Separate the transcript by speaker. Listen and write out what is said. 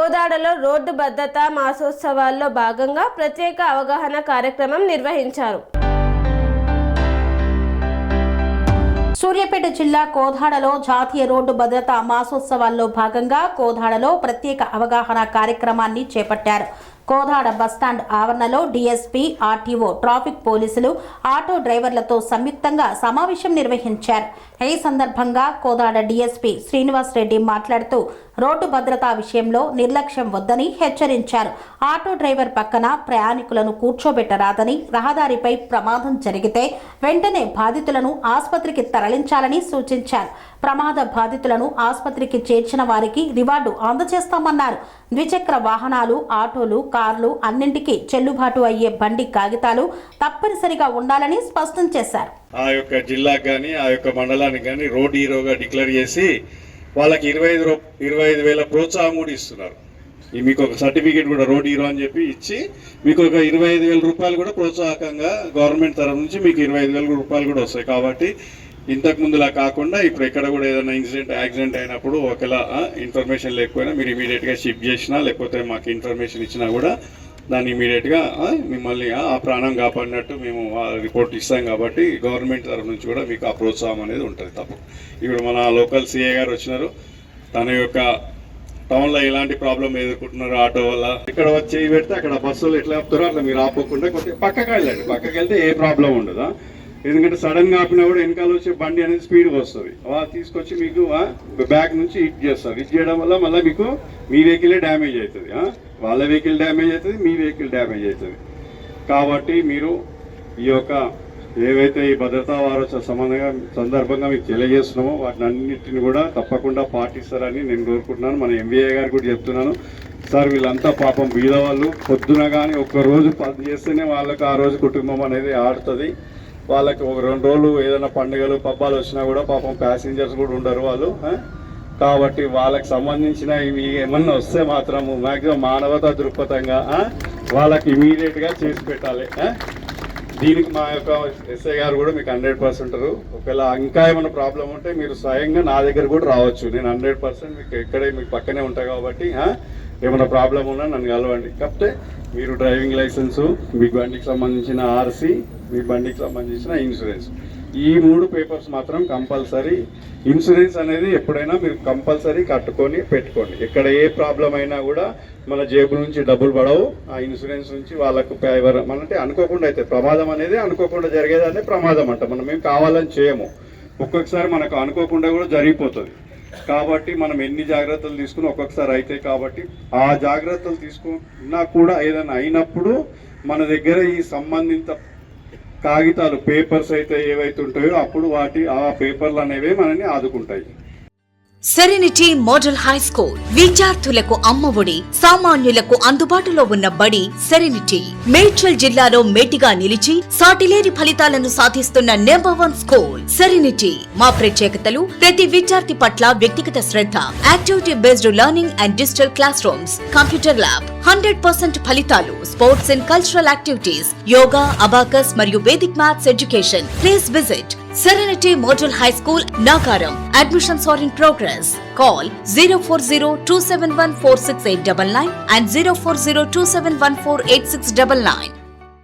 Speaker 1: కోదాడలో road భద్రతా మాసోత్సవాల్లో భాగంగా ప్రత్యేక అవగాహన కార్యక్రమం నిర్వహించారు.
Speaker 2: సూర్యాపేట జిల్లా కోదాడలో జాతీయ రోడ్డు భద్రతా మాసోత్సవాల్లో భాగంగా కోదాడలో ప్రత్యేక అవగాహన కార్యక్రమాన్ని చేపట్టారు. కోదాడ బస్టాండ్ ఆవరణలో డీఎస్పీ, ఆర్టీఓ, ట్రాఫిక్ పోలీసులు, ఆటో డ్రైవర్లతో సంయుక్తంగా సమావేశం నిర్వహించారు. ఈ సందర్భంగా కోదాడ డీఎస్పీ శ్రీనివాస్ రెడ్డి మాట్లాడుతూ రోడ్డు భద్రతా విషయంలో నిర్లక్ష్యం వద్దని హెచ్చరించారు. ఆటో డ్రైవర్ పక్కన ప్రయాణికులను కూర్చోబెట్టరాదని, రహదారిపై ప్రమాదం జరిగితే వెంటనే బాధితులను ఆసుపత్రికి తరలించాలని సూచించారు. ప్రమాద బాధితులను ఆసుపత్రికి చేర్చిన వారికి రివార్డు అందజేస్తామన్నారు. ద్విచక్ర వాహనాలు, ఆటోలు, కార్లు అన్నింటికీ చెల్లుబాటు అయ్యే బండి కాగితాలు తప్పనిసరిగా ఉండాలని స్పష్టం చేశారు.
Speaker 3: ఆ యొక్క జిల్లాకు కానీ ఆ యొక్క మండలానికి కానీ రోడ్ హీరోగా డిక్లేర్ చేసి వాళ్ళకి 25,000 ప్రోత్సాహం కూడా ఇస్తున్నారు. మీకు ఒక సర్టిఫికేట్ కూడా రోడ్ హీరో అని చెప్పి ఇచ్చి మీకు ఒక 25,000 రూపాయలు కూడా ప్రోత్సాహకంగా గవర్నమెంట్ తరఫు నుంచి మీకు 25,000 రూపాయలు కూడా వస్తాయి. కాబట్టి ఇంతకు ముందులా కాకుండా ఇప్పుడు ఎక్కడ కూడా ఏదైనా యాక్సిడెంట్ అయినప్పుడు ఒకవేళ ఇన్ఫర్మేషన్ లేకపోయినా మీరు ఇమీడియట్గా షిఫ్ట్ చేసినా లేకపోతే మాకు ఇన్ఫర్మేషన్ ఇచ్చినా కూడా దాన్ని ఇమీడియట్గా మిమ్మల్ని ఆ ప్రాణం కాపాడినట్టు మేము రిపోర్ట్ ఇస్తాం. కాబట్టి గవర్నమెంట్ తరఫు నుంచి కూడా మీకు ఆ ప్రోత్సాహం అనేది ఉంటుంది. తప్పు ఇప్పుడు మన లోకల్ సిఐ గారు వచ్చినారు. తన యొక్క టౌన్లో ఎలాంటి ప్రాబ్లం ఎదుర్కొంటున్నారు ఆటో వల్ల, ఇక్కడ వచ్చి పెడితే అక్కడ బస్సులు ఎట్లా ఆపుతారో అట్లా మీరు ఆపకుండా కొద్దిగా పక్కకి వెళ్ళండి. పక్కకి వెళ్తే ఏ ప్రాబ్లం ఉండదు. ఎందుకంటే సడన్గా ఆపినా కూడా వెనకాల వచ్చే బండి అనేది స్పీడ్గా వస్తుంది. తీసుకొచ్చి మీకు బ్యాక్ నుంచి హిట్ చేస్తారు. హిట్ చేయడం వల్ల మళ్ళీ మీకు మీ వెహికలే డ్యామేజ్ అవుతుంది. వాళ్ళ వెహికల్ డ్యామేజ్ అవుతుంది, మీ వెహికల్ డ్యామేజ్ అవుతుంది. కాబట్టి మీరు ఈ యొక్క ఏవైతే ఈ భద్రతా వారోత్సవ సందర్భంగా మీకు తెలియజేస్తున్నామో వాటిని అన్నింటిని కూడా తప్పకుండా పాటిస్తారని నేను కోరుకుంటున్నాను. మన ఎంవీఏ గారు కూడా చెప్తున్నాను. సార్ వీళ్ళంతా పాపం బీదవాళ్ళు, పొద్దున కానీ ఒక్కరోజు పని చేస్తేనే వాళ్ళకి ఆ రోజు కుటుంబం అనేది ఆడుతుంది. వాళ్ళకి ఒక 2 రోజులు ఏదైనా పండుగలు పబ్బాలు వచ్చినా కూడా పాపం ప్యాసింజర్స్ కూడా ఉండరు వాళ్ళు. కాబట్టి వాళ్ళకి సంబంధించిన ఇవి ఏమన్నా వస్తే మాత్రం మ్యాక్సిమం మానవతా దృక్పథంగా వాళ్ళకి ఇమీడియట్గా చేసి పెట్టాలి. దీనికి మా యొక్క ఎస్ఐ గారు కూడా మీకు 100% ఉంటారు. ఒకవేళ ఇంకా ఏమైనా ప్రాబ్లం ఉంటే మీరు స్వయంగా నా దగ్గర కూడా రావచ్చు. నేను 100% మీకు ఎక్కడే మీకు పక్కనే ఉంటా. కాబట్టి ఏమైనా ప్రాబ్లం ఉన్నా నన్ను కలవండి. కాకపోతే మీరు డ్రైవింగ్ లైసెన్సు, మీ బండికి సంబంధించిన ఆర్సీ, మీ బండికి సంబంధించిన ఇన్సూరెన్స్, ఈ 3 పేపర్స్ మాత్రం కంపల్సరీ. ఇన్సూరెన్స్ అనేది ఎప్పుడైనా మీరు కంపల్సరీ కట్టుకొని పెట్టుకోండి. ఎక్కడ ఏ ప్రాబ్లం అయినా కూడా మన జేబు నుంచి డబ్బులు పడవు. ఆ ఇన్సూరెన్స్ నుంచి వాళ్ళకు అంటే అనుకోకుండా అయితే ప్రమాదం అనేది అనుకోకుండా జరిగేదాన్ని ప్రమాదం అంట. మనం ఏం కావాలని చేయము. ఒక్కొక్కసారి మనకు అనుకోకుండా కూడా జరిగిపోతుంది. కాబట్టి మనం ఎన్ని జాగ్రత్తలు తీసుకుని ఒక్కొక్కసారి అవుతాయి. కాబట్టి ఆ జాగ్రత్తలు తీసుకున్నా కూడా ఏదైనా అయినప్పుడు మన దగ్గర ఈ సంబంధిత కాగితాలు, పేపర్స్ అయితే ఏవైతే ఉంటాయో అప్పుడు ఆ పేపర్లు అనేవి మనల్ని ఆదుకుంటాయి.
Speaker 4: సెరెనిటీ మోడల్ హై స్కూల్ విద్యార్థులకు అమ్మఒడి, సామాన్యులకు అందుబాటులో ఉన్న బడి సెరెనిటీ. మేడ్చల్ జిల్లాలో మేటిగా నిలిచి సాటిలేని ఫలితాలను సాధిస్తున్న నంబర్ 1 స్కూల్ సెరెనిటీ. మా ప్రత్యేకతలు ప్రతి విద్యార్థి పట్ల వ్యక్తిగత శ్రద్ధ, activity based learning and digital classrooms, computer lab, 100% ఫలితాలు, sports and cultural activities, yoga, abacus మరియు Vedic maths education. Please visit Serenity Model High School, Nagaram. Admissions are in progress. Call 040-271-46899 and 040-271-48699.